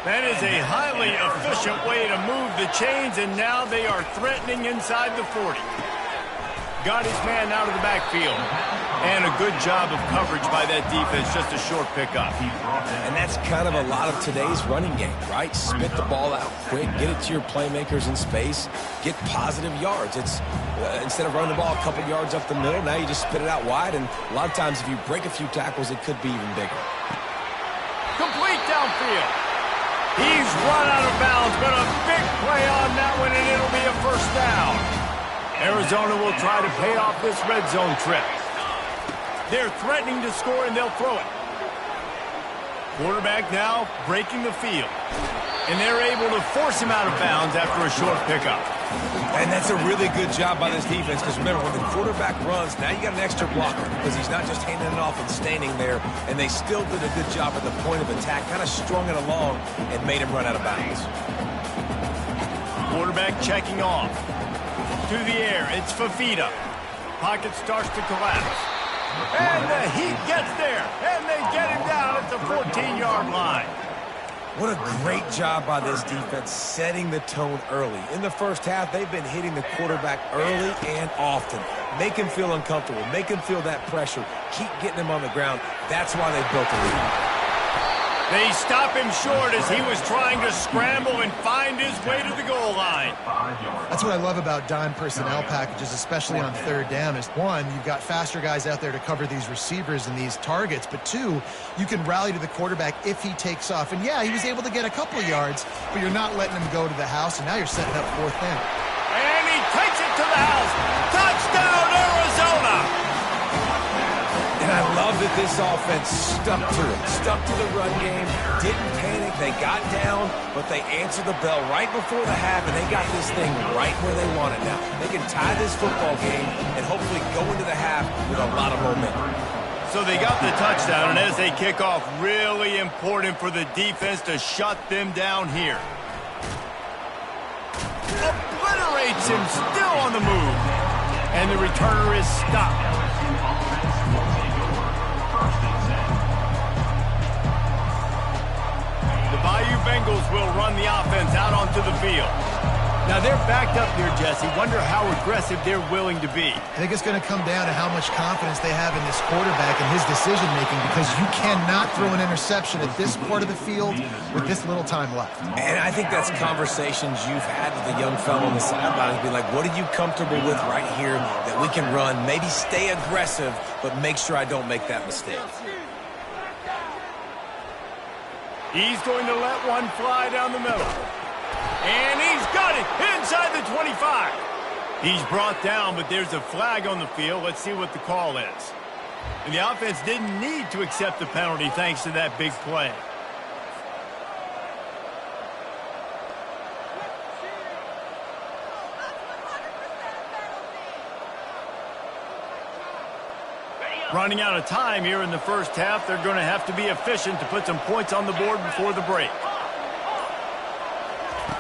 That is a highly efficient way to move the chains, and now they are threatening inside the 40. Got his man out of the backfield. And a good job of coverage by that defense, just a short pickup. And that's kind of a lot of today's running game, right? Spit the ball out quick, get it to your playmakers in space, get positive yards. It's instead of running the ball a couple yards up the middle, now you just spit it out wide, and a lot of times if you break a few tackles, it could be even bigger. Complete downfield. He's run out of bounds, but a big play on that one, and it'll be a first down. Arizona will try to pay off this red zone trip. They're threatening to score, and they'll throw it. Quarterback now breaking the field. And they're able to force him out of bounds after a short pickup. And that's a really good job by this defense, because remember, when the quarterback runs, now you got an extra blocker, because he's not just handing it off and standing there, and they still did a good job at the point of attack, kind of strung it along and made him run out of bounds. Quarterback checking off. To the air, it's Fafita. Pocket starts to collapse. And the heat gets there, and they get him down at the 14-yard line. What a great job by this defense setting the tone early. In the first half, they've been hitting the quarterback early and often. Make him feel uncomfortable. Make him feel that pressure. Keep getting him on the ground. That's why they built the lead. They stop him short as he was trying to scramble and find his way to the goal line. That's what I love about dime personnel packages, especially on third down, is one, you've got faster guys out there to cover these receivers and these targets, but two, you can rally to the quarterback if he takes off. And yeah, he was able to get a couple of yards, but you're not letting him go to the house, and now you're setting up fourth down. And he takes it to the house. Touchdown, Arizona! And I love that this offense stuck to it, stuck to the run game, didn't panic. They got down, but they answered the bell right before the half, and they got this thing right where they want it now. They can tie this football game and hopefully go into the half with a lot of momentum. So they got the touchdown, and as they kick off, really important for the defense to shut them down here. Obliterates him, still on the move. And the returner is stopped. The Bayou Bengals will run the offense out onto the field. Now they're backed up here, Jesse. Wonder how aggressive they're willing to be. I think it's going to come down to how much confidence they have in this quarterback and his decision-making, because you cannot throw an interception at this part of the field with this little time left. And I think that's conversations you've had with the young fellow on the sidelines. Be like, what are you comfortable with right here that we can run? Maybe stay aggressive, but make sure I don't make that mistake. He's going to let one fly down the middle. And he's got it inside the 25. He's brought down, but there's a flag on the field. Let's see what the call is. And the offense didn't need to accept the penalty thanks to that big play. Running out of time here in the first half. They're going to have to be efficient to put some points on the board before the break.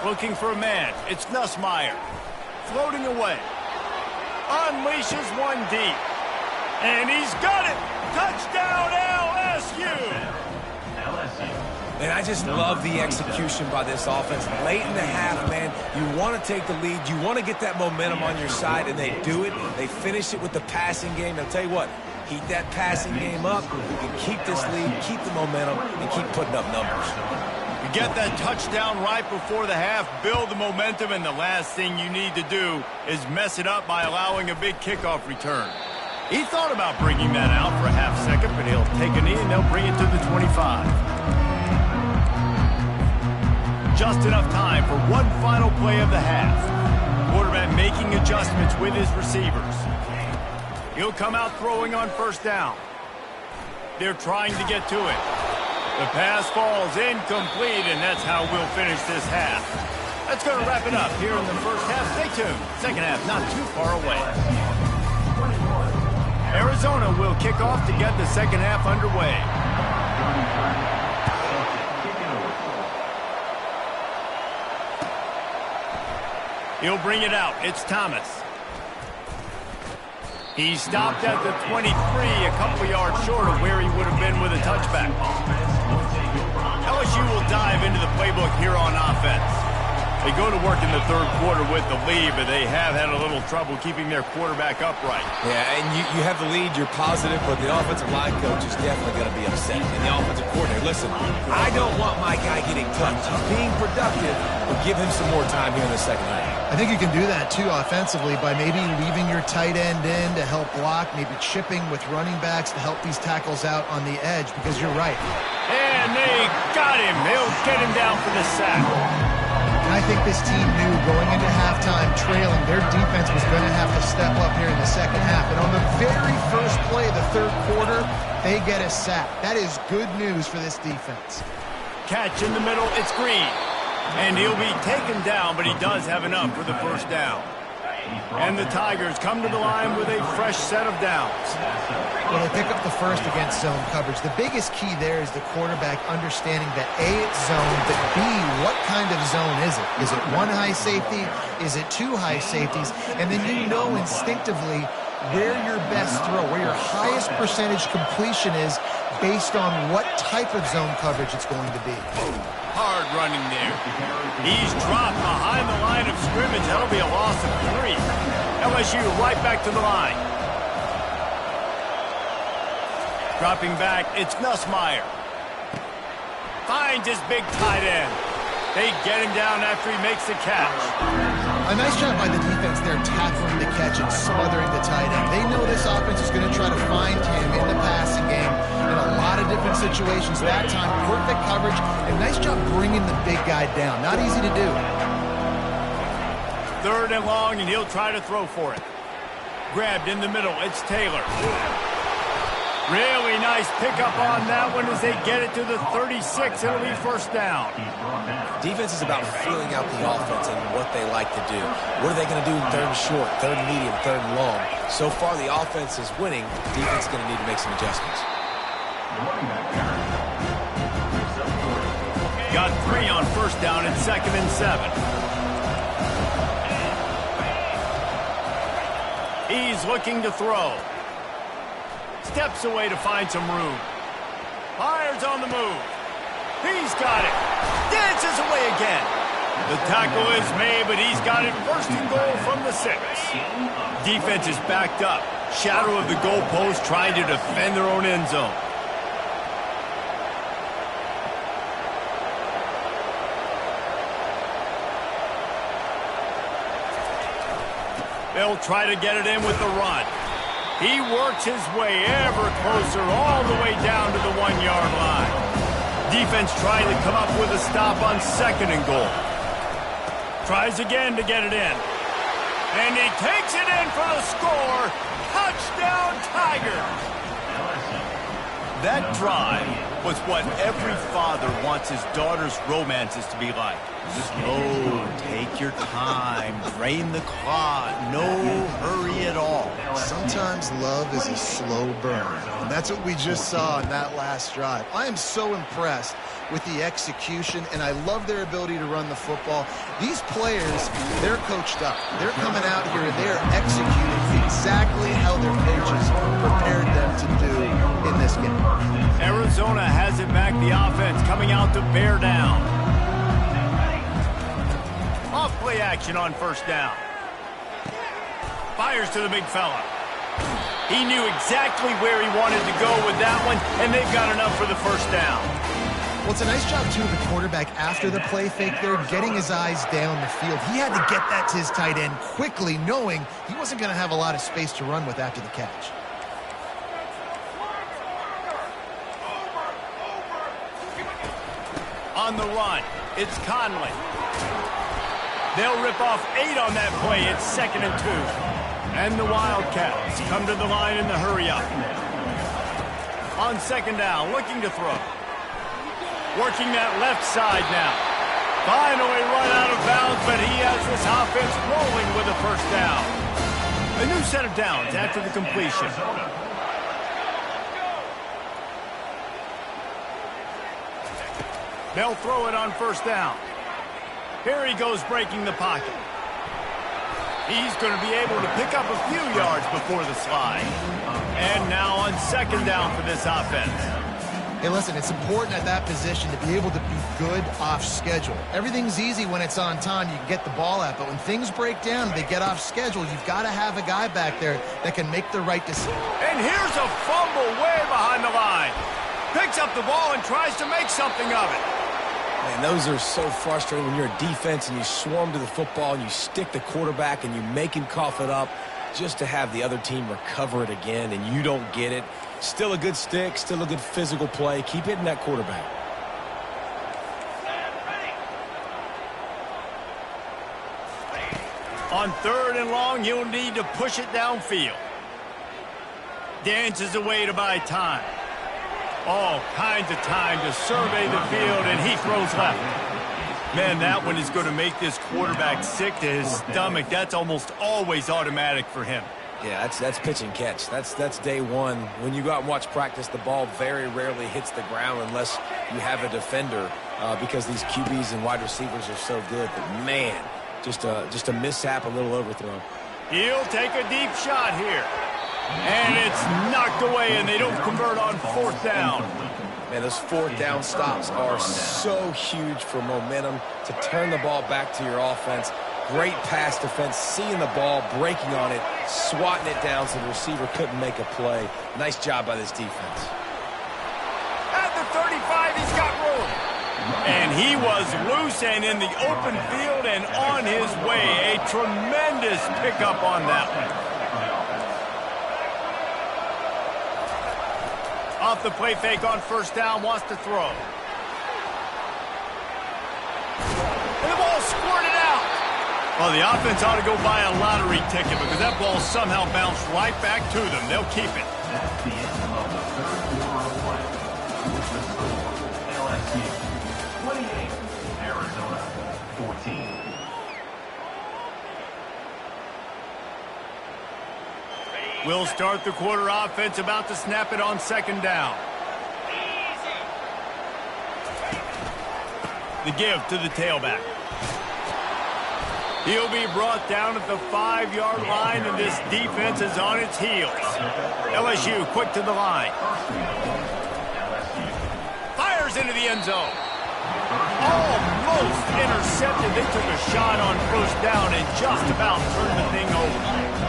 Looking for a man. It's Nussmeier. Floating away. Unleashes one deep. And he's got it. Touchdown, LSU. And I just love the execution by this offense. Late in the half, man, you want to take the lead. You want to get that momentum on your side, and they do it. They finish it with the passing game. I'll tell you what, heat that passing game up. You can keep this lead, keep the momentum, and keep putting up numbers. You get that touchdown right before the half, build the momentum, and the last thing you need to do is mess it up by allowing a big kickoff return. He thought about bringing that out for a half second, but he'll take a knee and they'll bring it to the 25. Just enough time for one final play of the half. Quarterback making adjustments with his receivers. He'll come out throwing on first down. They're trying to get to it. The pass falls incomplete, and that's how we'll finish this half. That's going to wrap it up here in the first half. Stay tuned. Second half not too far away. Arizona will kick off to get the second half underway. He'll bring it out. It's Thomas. He stopped at the 23, a couple yards short of where he would have been with a touchback. LSU will dive into the playbook here on offense. They go to work in the third quarter with the lead, but they have had a little trouble keeping their quarterback upright. Yeah, and you have the lead, you're positive, but the offensive line coach is definitely going to be upset. And the offensive coordinator, listen, I don't want my guy getting touched. He's being productive, but give him some more time here in the second half. I think you can do that, too, offensively, by maybe leaving your tight end in to help block, maybe chipping with running backs to help these tackles out on the edge, because you're right. And they got him. They'll get him down for the sack. And I think this team knew going into halftime trailing, their defense was going to have to step up here in the second half. And on the very first play of the third quarter, they get a sack. That is good news for this defense. Catch in the middle. It's Green. And he'll be taken down, but he does have enough for the first down. And the Tigers come to the line with a fresh set of downs. Well, they pick up the first against zone coverage. The biggest key there is the quarterback understanding that A, it's zone, but B, what kind of zone is it? Is it one high safety? Is it two high safeties? And then you know instinctively where your best throw, where your highest percentage completion is based on what type of zone coverage it's going to be. Hard running there. He's dropped behind the line of scrimmage. That'll be a loss of 3. LSU right back to the line. Dropping back, it's Nussmeier. Finds his big tight end. They get him down after he makes the catch. A nice job by the defense there, tackling the catch and smothering the tight end. They know this offense is going to try to find him in the passing game in a lot of different situations. That time, perfect coverage, and nice job bringing the big guy down. Not easy to do. Third and long, and he'll try to throw for it. Grabbed in the middle, it's Taylor. Really nice pickup on that one as they get it to the 36. It'll be first down. Defense is about feeling out the offense and what they like to do. What are they going to do in third and short, third and medium, third and long? So far, the offense is winning. Defense is going to need to make some adjustments. Got 3 on first down and 2nd and 7. He's looking to throw. Steps away to find some room. Fires on the move. He's got it. Dances away again. The tackle is made, but he's got it first and goal from the 6. Defense is backed up. Shadow of the goalpost trying to defend their own end zone. They'll try to get it in with the run. He works his way ever closer all the way down to the 1-yard line. Defense trying to come up with a stop on 2nd and goal. Tries again to get it in. And he takes it in for the score. Touchdown, Tigers! That drive was what every father wants his daughter's romances to be like. Slow, take your time, drain the clock, no hurry at all. Sometimes love is a slow burn, and that's what we just saw in that last drive. I am so impressed with the execution, and I love their ability to run the football. These players, they're coached up. They're coming out here and they're executing exactly how their coaches prepared them to do in this game. Arizona has it back, the offense coming out to bear down. Off play action on first down. Fires to the big fella. He knew exactly where he wanted to go with that one, and they've got enough for the first down. Well, it's a nice job, too, of the quarterback after the play fake there, getting his eyes down the field. He had to get that to his tight end quickly, knowing he wasn't going to have a lot of space to run with after the catch. On the run, it's Conley. They'll rip off 8 on that play. It's 2nd and 2. And the Wildcats come to the line in the hurry-up. On 2nd down, looking to throw. Working that left side now. Finally run out of bounds, but he has this offense rolling with a first down. A new set of downs after the completion. They'll throw it on first down. Here he goes breaking the pocket. He's going to be able to pick up a few yards before the slide. And now on 2nd down for this offense. Hey, listen, it's important at that position to be able to be good off schedule. Everything's easy when it's on time. You can get the ball out, but when things break down and they get off schedule, you've got to have a guy back there that can make the right decision. And here's a fumble way behind the line. Picks up the ball and tries to make something of it. Man, those are so frustrating when you're a defense and you swarm to the football and you stick the quarterback and you make him cough it up just to have the other team recover it again and you don't get it. Still a good stick, still a good physical play. Keep hitting that quarterback. On 3rd and long, you'll need to push it downfield. Dances away to buy time. All kinds of time to survey the field, and he throws left. Man, that one is going to make this quarterback sick to his stomach. That's almost always automatic for him. Yeah, that's pitch and catch. That's day one. When you go out and watch practice, the ball very rarely hits the ground unless you have a defender because these QBs and wide receivers are so good. But, man, just a mishap, a little overthrow. He'll take a deep shot here. And it's knocked away, and they don't convert on 4th down. Man, those 4th down stops are so huge for momentum to turn the ball back to your offense. Great pass defense, seeing the ball, breaking on it, swatting it down so the receiver couldn't make a play. Nice job by this defense. At the 35, he's got room. And he was loose and in the open field and on his way. A tremendous pickup on that one. Off the play fake on 1st down, wants to throw. And the ball squirted out. Well, the offense ought to go buy a lottery ticket because that ball somehow bounced right back to them. They'll keep it. That's the end of the 3rd quarter of play. With the score, LSU 28, Arizona 14. We'll start the quarter offense, about to snap it on 2nd down. The give to the tailback. He'll be brought down at the 5-yard line, and this defense is on its heels. LSU quick to the line. Fires into the end zone. Almost intercepted. They took a shot on 1st down and just about turned the thing over.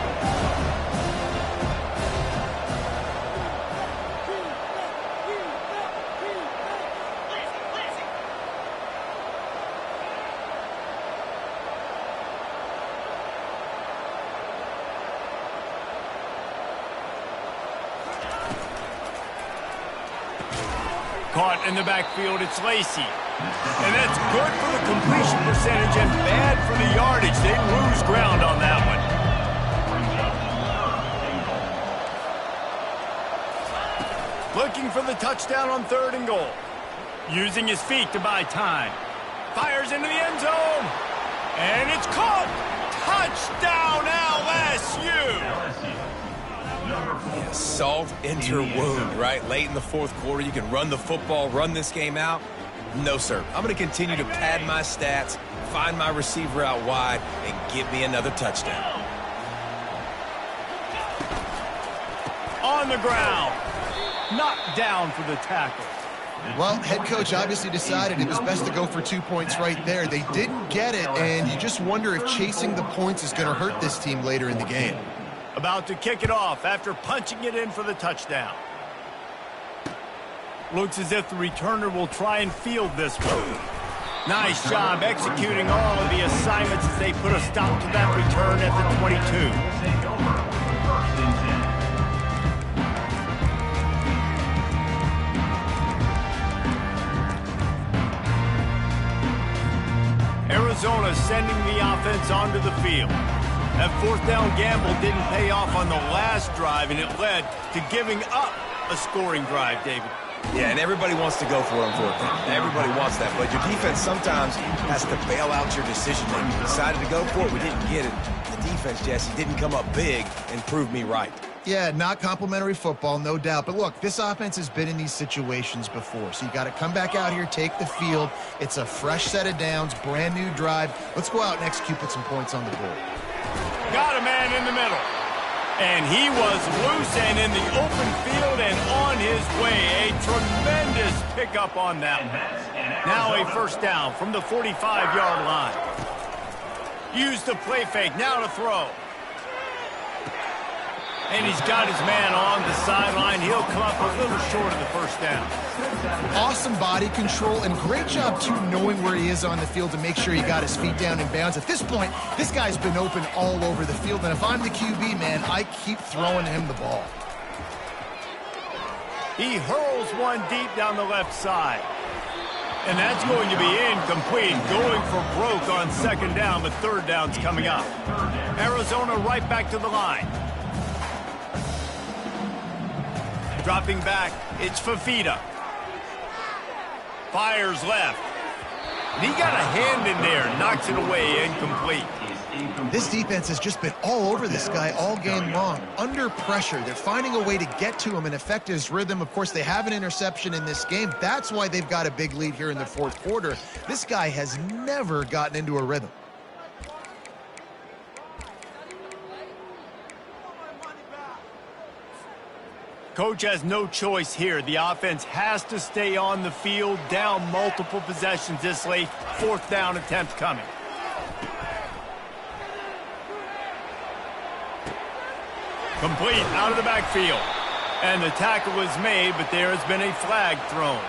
Caught in the backfield, it's Lacy. And that's good for the completion percentage and bad for the yardage. They lose ground on that one. Looking for the touchdown on 3rd and goal. Using his feet to buy time. Fires into the end zone. And it's caught. Touchdown LSU. Yeah, salt into wound, right? Late in the 4th quarter, you can run the football, run this game out. No, sir. I'm going to continue to pad my stats, find my receiver out wide, and give me another touchdown. On the ground. Knocked down for the tackle. Well, head coach obviously decided it was best to go for 2 points right there. They didn't get it, and you just wonder if chasing the points is going to hurt this team later in the game. About to kick it off after punching it in for the touchdown. Looks as if the returner will try and field this one. Nice job executing all of the assignments as they put a stop to that return at the 22. Take over. 1st and 10. Arizona sending the offense onto the field. That 4th down gamble didn't pay off on the last drive, and it led to giving up a scoring drive, David. Yeah, and everybody wants to go for it on 4th down. Everybody wants that, but your defense sometimes has to bail out your decision-making. We decided to go for it. We didn't get it. The defense, Jesse, didn't come up big and prove me right. Yeah, not complimentary football, no doubt. But look, this offense has been in these situations before. So you got to come back out here, take the field. It's a fresh set of downs, brand new drive. Let's go out and execute, put some points on the board. Got a man in the middle. And he was loose and in the open field and on his way. A tremendous pickup on that one. Now a first down from the 45-yard line. Use the play fake. Now to throw. And he's got his man on the sideline. He'll come up a little short of the first down. Awesome body control and great job, too, knowing where he is on the field to make sure he got his feet down in bounds. At this point, this guy's been open all over the field. And if I'm the QB, man, I keep throwing him the ball. He hurls one deep down the left side. And that's going to be incomplete. Going for broke on second down, but third down's coming up. Arizona right back to the line. Dropping back, it's Fafita. Fires left. And he got a hand in there, knocks it away, incomplete. This defense has just been all over this guy all game long. Under pressure, they're finding a way to get to him and affect his rhythm. Of course, they have an interception in this game. That's why they've got a big lead here in the fourth quarter. This guy has never gotten into a rhythm. Coach has no choice here. The offense has to stay on the field, down multiple possessions this late. Fourth down attempt coming. Complete out of the backfield. And the tackle is made, but there has been a flag thrown.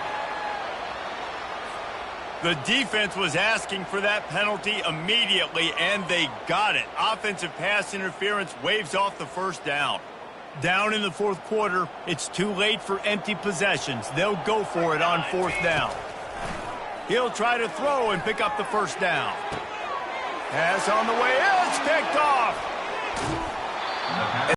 The defense was asking for that penalty immediately, and they got it. Offensive pass interference waves off the first down. Down in the fourth quarter, it's too late for empty possessions. They'll go for it on fourth down. He'll try to throw and pick up the first down. Pass on the way. It's picked off.